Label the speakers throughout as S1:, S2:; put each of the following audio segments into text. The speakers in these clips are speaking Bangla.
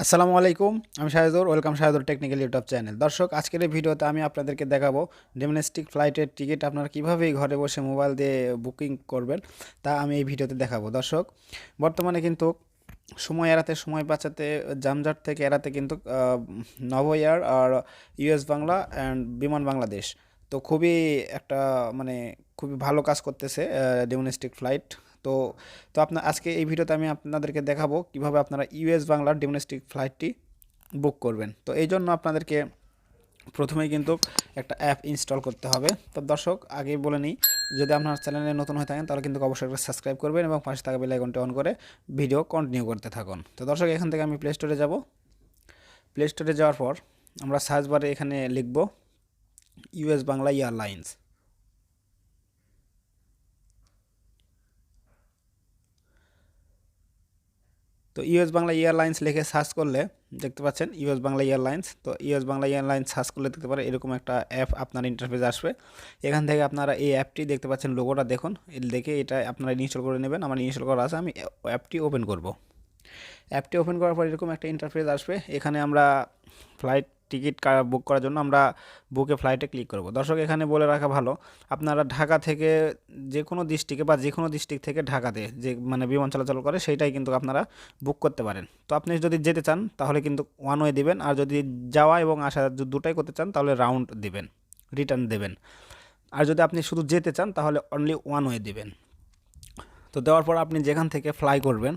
S1: আসসালামু আলাইকুম, আমি Shahedur. Welcome Shahedur technical YouTube channel. দর্শক, আজকের এই ভিডিওতে আমি আপনাদেরকে দেখাবো ডোমেস্টিক ফ্লাইটের টিকিট আপনারা কীভাবে ঘরে বসে মোবাইল দিয়ে বুকিং করবেন, তা আমি এই ভিডিওতে দেখাবো। দর্শক, বর্তমানে কিন্তু সময় এড়াতে, সময় বাঁচাতে, যানজট থেকে এড়াতে কিন্তু নভো এয়ার আর ইউএস বাংলা অ্যান্ড বিমান বাংলাদেশ তো একটা মানে খুবই ভালো কাজ করতেছে ডোমেস্টিক ফ্লাইট। তো তো আপনার আজকে এই ভিডিওতে আমি আপনাদেরকে দেখাবো কিভাবে আপনারা ইউএস বাংলার ডোমেস্টিক ফ্লাইটটি বুক করবেন। তো এই জন্য আপনাদেরকে প্রথমেই কিন্তু একটা অ্যাপ ইনস্টল করতে হবে। তো দর্শক, আগেই বলে নিই, যদি আপনার চ্যানেলে নতুন হয়ে থাকেন তাহলে কিন্তু অবশ্যই একটা সাবস্ক্রাইব করবেন এবং পাশে থাকা বেল আইকনটি অন করে ভিডিও কন্টিনিউ করতে থাকুন। তো দর্শক, এখান থেকে আমি প্লে স্টোরে যাব। প্লে স্টোরে যাওয়ার পর আমরা সার্চ বারে এখানে লিখব ইউএস বাংলা এয়ারলাইন্স। তো ইউএস বাংলা এয়ারলাইন্স লিখে সার্চ করলে দেখতে পাচ্ছেন ইউএস বাংলা এয়ারলাইন্স। তো ইউএস বাংলা এয়ারলাইন্স সার্চ করলে দেখতে পারেন এরকম একটা অ্যাপ আপনার ইন্টারফেস আসবে। এখান থেকে আপনারা এই অ্যাপটি দেখতে পাচ্ছেন, লোগোটা দেখুন, দেখে এটা আপনারা ইনস্টল করে নেবেন। আমার ইনস্টল করা আছে, আমি অ্যাপটি ওপেন করব। অ্যাপটি ওপেন করার পর এরকম একটা ইন্টারফেস আসবে। এখানে আমরা ফ্লাইট টিকিট বুক করার জন্য আমরা বুকে ফ্লাইটে ক্লিক করব। দর্শক, এখানে বলে রাখা ভালো, আপনারা ঢাকা থেকে যে কোনো ডিস্ট্রিক্টে বা যে কোনো ডিস্ট্রিক্ট থেকে ঢাকাতে যে বিমান চলাচল করে সেইটাই কিন্তু আপনারা বুক করতে পারেন। তো আপনি যদি যেতে চান তাহলে কিন্তু ওয়ান ওয়ে দিবেন, আর যদি যাওয়া এবং আসা দুটাই করতে চান তাহলে রাউন্ড দিবেন, রিটার্ন দেবেন। আর যদি আপনি শুধু যেতে চান তাহলে অনলি ওয়ান ওয়ে দিবেন। তো দেওয়ার পর আপনি যেখান থেকে ফ্লাই করবেন,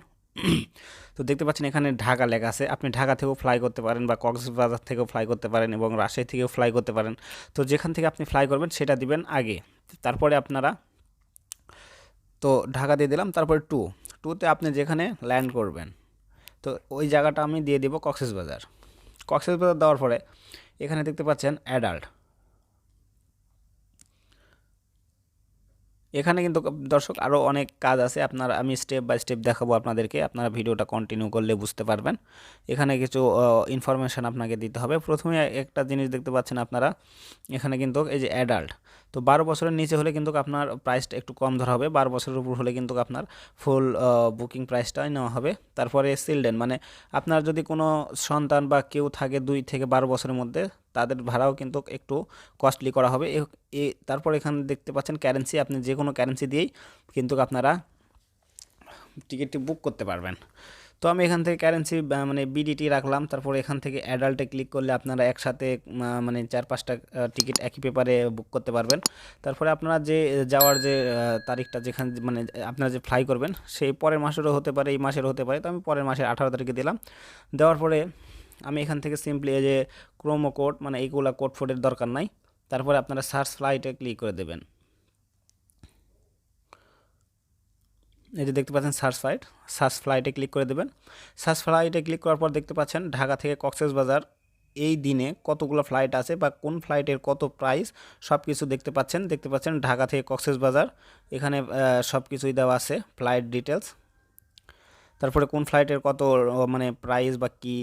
S1: তো দেখতে পাচ্ছেন এখানে ঢাকা লেখা আছে। আপনি ঢাকা থেকেও ফ্লাই করতে পারেন বা কক্সবাজার থেকেও ফ্লাই করতে পারেন এবং রাজশাহী থেকেও ফ্লাই করতে পারেন। তো যেখান থেকে আপনি ফ্লাই করবেন সেটা দিবেন আগে। তারপরে আপনারা, তো ঢাকা দিয়ে দিলাম, তারপরে টুতে আপনি যেখানে ল্যান্ড করবেন, তো ওই জায়গাটা আমি দিয়ে দিব কক্সবাজার। কক্সবাজার দেওয়ার পরে এখানে দেখতে পাচ্ছেন অ্যাডাল্ট। এখানে কিন্তু দর্শক আরও অনেক কাজ আছে, আমি স্টেপ বাই স্টেপ দেখাবো আপনাদেরকে, আপনারা ভিডিওটা কন্টিনিউ করলে বুঝতে পারবেন। এখানে কিছু ইনফরমেশান আপনাকে দিতে হবে। প্রথমে একটা জিনিস দেখতে পাচ্ছেন আপনারা, এখানে কিন্তু এই যে অ্যাডাল্ট, তো 12 বছরের নিচে হলে কিন্তু আপনার প্রাইসটা একটু কম ধরা হবে, 12 বছরের উপর হলে কিন্তু আপনার ফুল বুকিং প্রাইসটাই নেওয়া হবে। তারপরে চিলড্রেন, আপনার যদি কোনো সন্তান বা কেউ থাকে 2 থেকে 12 বছরের মধ্যে, তাদের ভাড়াও কিন্তু একটু কস্টলি করা হবে। তারপর এখানে দেখতে পাচ্ছেন কারেন্সি, আপনি যে কোনো কারেন্সি দিয়েই কিন্তু আপনারা টিকিটটি বুক করতে পারবেন। তো আমি এখান থেকে কারেন্সি বিডিটি রাখলাম। তারপর এখান থেকে অ্যাডাল্টে ক্লিক করলে আপনারা একসাথে 4-5টা টিকিট একই পেপারে বুক করতে পারবেন। তারপরে আপনারা যে যাওয়ার যে তারিখটা, যেখানে আপনারা যে ফ্লাই করবেন সেই পরের মাসেরও হতে পারে, এই মাসেরও হতে পারে। তো আমি পরের মাসের 18 তারিখে দিলাম। দেওয়ার পরে আমি এখান থেকে সিম্পলি এই যে ক্রোমো কোড, এইগুলা কোড ফোডের দরকার নাই। তারপরে আপনারা সার্চ ফ্লাইটে ক্লিক করে দেবেন। এই যে দেখতে পাচ্ছেন সার্চ ফ্লাইটে ক্লিক করে দেবেন। সার্চ ফ্লাইটে ক্লিক করার পর দেখতে পাচ্ছেন ঢাকা থেকে কক্সবাজার এই দিনে কতগুলো ফ্লাইট আছে বা কোন ফ্লাইটের কত প্রাইস সব কিছু দেখতে পাচ্ছেন ঢাকা থেকে কক্সবাজার। এখানে সব কিছুই দেওয়া আছে, ফ্লাইট ডিটেলস। তারপরে কোন ফ্লাইটের কত প্রাইস বা কি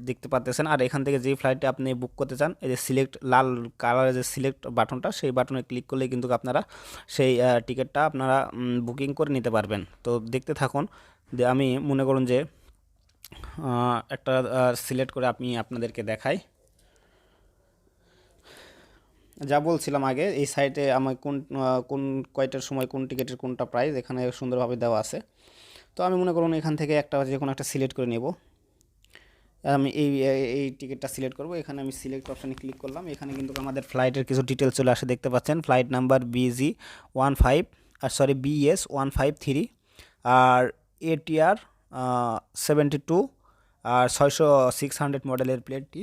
S1: দেখতে পাচ্ছেন। আর এখান থেকে যেই ফ্লাইটে আপনি বুক করতে চান, এই যে সিলেক্ট, লাল কালারের যে সিলেক্ট বাটনটা, সেই বাটনে ক্লিক করলে কিন্তু আপনারা সেই টিকিটটা আপনারা বুকিং করে নিতে পারবেন। তো দেখতে থাকুন। আমি মনে করুন যে একটা সিলেক্ট করে আমি আপনাদেরকে দেখাই। যা বলছিলাম আগে, এই সাইটে আমার কোন কয়টার সময় কোন টিকিটের কোনটা প্রাইস এখানে সুন্দরভাবে দেওয়া আছে। তো আমি মনে করুন এখান থেকে যে কোনো একটা সিলেক্ট করে নেব। আমি এই টিকিটটা সিলেক্ট করব। এখানে আমি সিলেক্ট অপশানে ক্লিক করলাম। এখানে কিন্তু আমাদের ফ্লাইটের কিছু ডিটেলস চলে আসে, দেখতে পাচ্ছেন ফ্লাইট নাম্বার BS 15 আর ATR 72 আর 600 মডেলের প্লেনটি।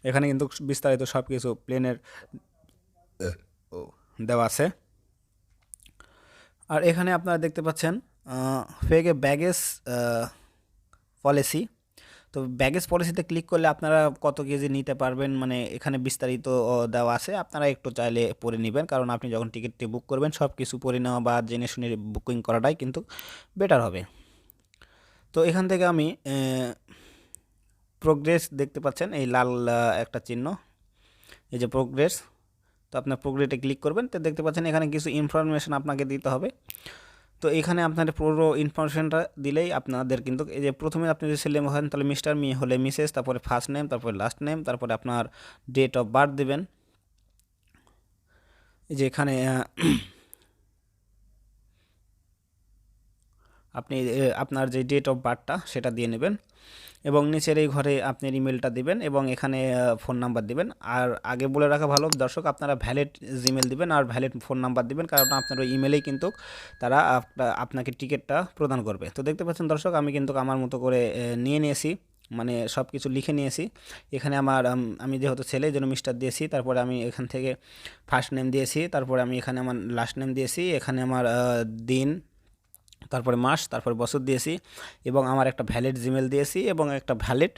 S1: এখানে কিন্তু বিস্তারিত সব কিছু প্লেনের দেওয়া আছে। আর এখানে আপনারা দেখতে পাচ্ছেন ফেক ব্যাগেজ পলিসি। তো ব্যাগেজ পলিসিতে ক্লিক করলে আপনারা কত কেজি নিতে পারবেন, এখানে বিস্তারিত দেওয়া আছে। আপনারা একটু চাইলে পড়ে নেবেন, কারণ আপনি যখন টিকিটটি বুক করবেন সব কিছু পড়ে নেওয়া বা জেনে শুনে বুকিং করাটাই কিন্তু বেটার হবে। তো এখান থেকে আমি প্রোগ্রেস দেখতে পাচ্ছেন, এই লাল একটা চিহ্ন, এই যে প্রোগ্রেস। তো আপনার প্রোগ্রেসে ক্লিক করবেন। তো দেখতে পাচ্ছেন এখানে কিছু ইনফরমেশন আপনাকে দিতে হবে। তো তো এখানে আপনার পুরো ইনফরমেশনটা দিলেই আপনাদের কিন্তু এই যে প্রথমে আপনি যদি ছেলে হন তাহলে মিস্টার, মেয়ে হলে মিসেস, তারপরে ফার্স্ট নেম, তারপরে লাস্ট নেম, তারপরে আপনার ডেট অফ বার্থ দেবেন। এই যে এখানে আপনি আপনার যে ডেট অফ বার্থটা সেটা দিয়ে নেবেন এবং নিচের এই ঘরে আপনার ইমেলটা দিবেন এবং এখানে ফোন নাম্বার দিবেন। আর আগে বলে রাখা ভালো দর্শক, আপনারা ভ্যালিড জিমেল দিবেন আর ভ্যালিড ফোন নাম্বার দিবেন, কারণ আপনার ওই ইমেলেই কিন্তু তারা আপনাকে টিকিটটা প্রদান করবে। তো দেখতে পাচ্ছেন দর্শক, আমি কিন্তু আমার মতো করে নিয়ে নিয়েছি, মানে সব কিছু লিখে নিয়েছি। এখানে আমার আমি যেহেতু ছেলে, এই জন্য মিস্টার দিয়েছি, তারপরে আমি এখান থেকে ফার্স্ট নেম দিয়েছি, তারপরে আমি এখানে আমার লাস্ট নেম দিয়েছি, এখানে আমার দিন, তারপরে মাস, তারপরে বছর দিয়েছি এবং আমার একটা ভ্যালিড জিমেল দিয়েছি এবং একটা ভ্যালিড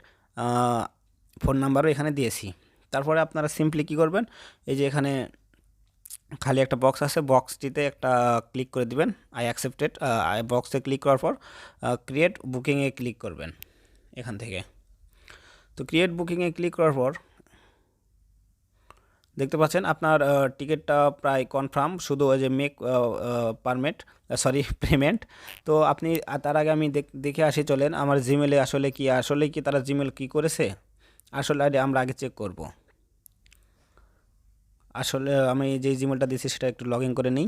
S1: ফোন নাম্বারও এখানে দিয়েছি। তারপরে আপনারা সিম্পলি কী করবেন, এই যে এখানে খালি একটা বক্স আছে, বক্সটিতে একটা ক্লিক করে দিবেন, আই অ্যাকসেপ্টেড। বক্সে ক্লিক করার পর ক্রিয়েট বুকিংয়ে ক্লিক করবেন এখান থেকে। তো ক্রিয়েট বুকিংয়ে ক্লিক করার পর দেখতে পাচ্ছেন আপনার টিকিটটা প্রায় কনফার্ম, শুধু ওই যে মেক পেমেন্ট। তো আপনি তার আগে আমি দেখে আসি, চলেন আমার জিমেলে আসলে কি তারা জিমেল কি করেছে, আসলে আমরা আগে চেক করব। আসলে আমি যে জিমেলটা দিয়েছি সেটা একটু লগ ইন করে নিই।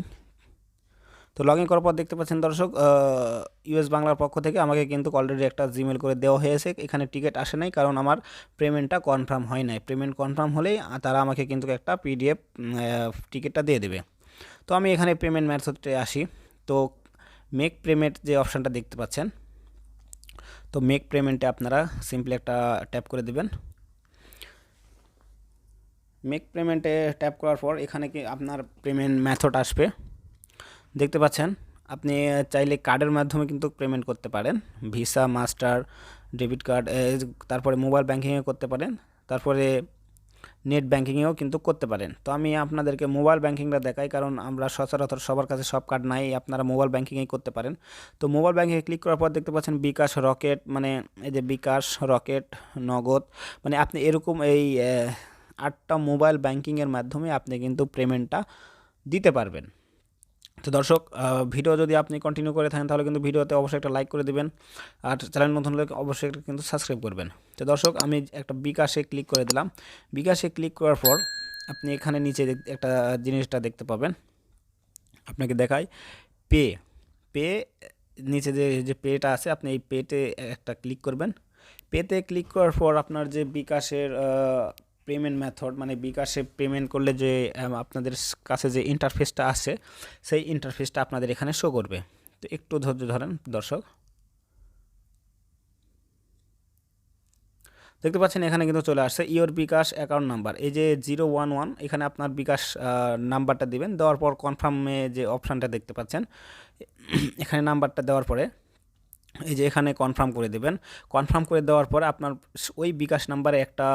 S1: তো লগ ইন করার পর দেখতে পাচ্ছেন দর্শক, ইউএস বাংলার পক্ষ থেকে আমাকে কিন্তু অলরেডি একটা জিমেল করে দেওয়া হয়েছে। এখানে টিকিট আসে নাই, কারণ আমার পেমেন্টটা কনফার্ম হয় নাই। পেমেন্ট কনফার্ম হলেই তারা আমাকে কিন্তু একটা পিডিএফ টিকিটটা দিয়ে দেবে। তো আমি এখানে পেমেন্ট মেথডে আসি। তো মেক পেমেন্ট যে অপশানটা দেখতে পাচ্ছেন, তো মেক পেমেন্টে আপনারা সিম্পলি একটা ট্যাপ করে দেবেন। মেক পেমেন্টে ট্যাপ করার পর এখানে কি আপনার পেমেন্ট মেথড আসবে, দেখতে পাচ্ছেন। আপনি চাইলে কার্ডের মাধ্যমে কিন্তু পেমেন্ট করতে পারেন, ভিসা, মাস্টার, ডেবিট কার্ড, তারপরে মোবাইল ব্যাঙ্কিংয়ে করতে পারেন, তারপরে নেট ব্যাঙ্কিংয়েও কিন্তু করতে পারেন। তো আমি আপনাদেরকে মোবাইল ব্যাঙ্কিংটা দেখাই, কারণ আমরা সচরাচর সবার কাছে সব কার্ড নাই, আপনারা মোবাইল ব্যাঙ্কিংয়েই করতে পারেন। তো মোবাইল ব্যাঙ্কিংয়ে ক্লিক করার পর দেখতে পাচ্ছেন বিকাশ, রকেট, মানে এই যে বিকাশ, রকেট, নগদ, মানে আপনি এরকম এই 8টা মোবাইল ব্যাঙ্কিংয়ের মাধ্যমে আপনি কিন্তু পেমেন্টটা দিতে পারবেন। তো দর্শক, ভিডিও যদি আপনি কন্টিনিউ করে থাকেন তাহলে কিন্তু ভিডিওতে অবশ্যই একটা লাইক করে দিবেন আর চ্যানেল নতুন হলে অবশ্যই একটা কিন্তু সাবস্ক্রাইব করবেন। তো দর্শক, আমি একটা বিকাশে ক্লিক করে দিলাম। বিকাশে ক্লিক করার পর আপনি এখানে নিচে একটা জিনিসটা দেখতে পাবেন, আপনাকে দেখাই পে। পে নিচে যে পেটা আছে, আপনি এই পেতে একটা ক্লিক করবেন। পেতে ক্লিক করার পর আপনার যে বিকাশের পেমেন্ট মেথড, মানে বিকাশে পেমেন্ট করলে যে আপনাদের কাছে যে ইন্টারফেসটা আছে, সেই ইন্টারফেসটা আপনাদের এখানে শো করবে। তো একটু ধৈর্য ধরেন দর্শক। দেখতে পাচ্ছেন এখানে কিন্তু চলে আসছে ইওর বিকাশ অ্যাকাউন্ট নাম্বার, এই যে 011, এখানে আপনার বিকাশ নাম্বারটা দিবেন। দেওয়ার পর কনফার্মে যে অপশানটা দেখতে পাচ্ছেন, এখানে নাম্বারটা দেওয়ার পরে এই যে এখানে কনফার্ম করে দেবেন। কনফার্ম করে দেওয়ার পরে আপনার ওই বিকাশ নাম্বারে একটা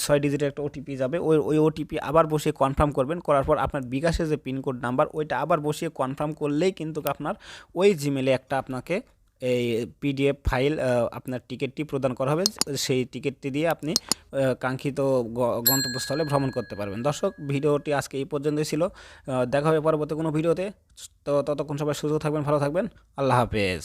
S1: 6 ডিজিটের একটা ওটিপি যাবে, ওই ওটিপি আবার বসিয়ে কনফার্ম করবেন। করার পর আপনার বিকাশের যে পিনকোড নাম্বার ওইটা আবার বসিয়ে কনফার্ম করলেই কিন্তু আপনার ওই জিমেলে একটা আপনাকে এই পিডিএফ ফাইল আপনার টিকিটটি প্রদান করা হবে। সেই টিকিটটি দিয়ে আপনি কাঙ্ক্ষিত গন্তব্যস্থলে ভ্রমণ করতে পারবেন। দর্শক, ভিডিওটি আজকে এই পর্যন্তই ছিল। দেখা হবে পরবর্তী কোনো ভিডিওতে। তো ততক্ষণ সবাই সুস্থ থাকবেন, ভালো থাকবেন। আল্লাহ হাফেজ।